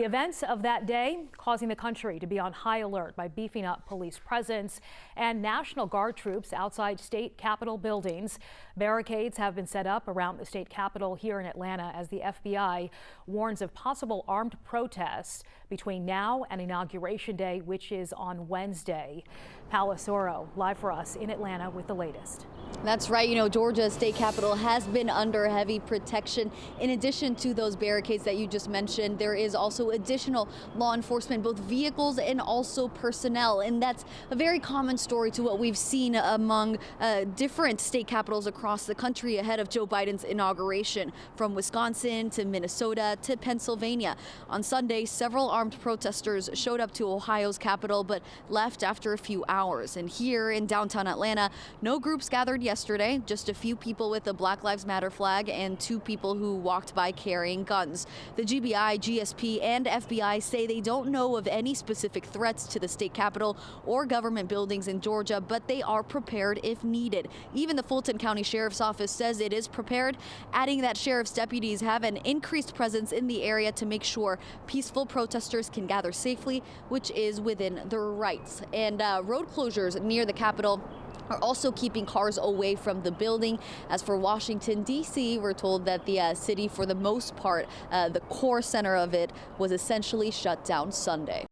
The events of that day causing the country to be on high alert by beefing up police presence and National Guard troops outside state capitol buildings. Barricades have been set up around the state capitol here in Atlanta as the FBI warns of possible armed protests between now and Inauguration Day, which is on Wednesday. Paola live for us in Atlanta with the latest. That's right. Georgia's state capitol has been under heavy protection. In addition to those barricades that you just mentioned, there is also additional law enforcement, both vehicles and also personnel. And that's a very common story to what we've seen among different state capitals across the country ahead of Joe Biden's inauguration, from Wisconsin to Minnesota to Pennsylvania. On Sunday, several armed protesters showed up to Ohio's capitol but left after a few hours. And here in downtown Atlanta, no groups gathered yesterday, just a few people with the Black Lives Matter flag and 2 people who walked by carrying guns. The GBI, GSP, and FBI say they don't know of any specific threats to the state capitol or government buildings in Georgia, but they are prepared if needed. Even the Fulton County Sheriff's Office says it is prepared, adding that sheriff's deputies have an increased presence in the area to make sure peaceful protesters can gather safely, which is within their rights. And road closures near the Capitol are also keeping cars away from the building. As for Washington, D.C., we're told that the city, for the most part, the core center of it was essentially shut down Sunday.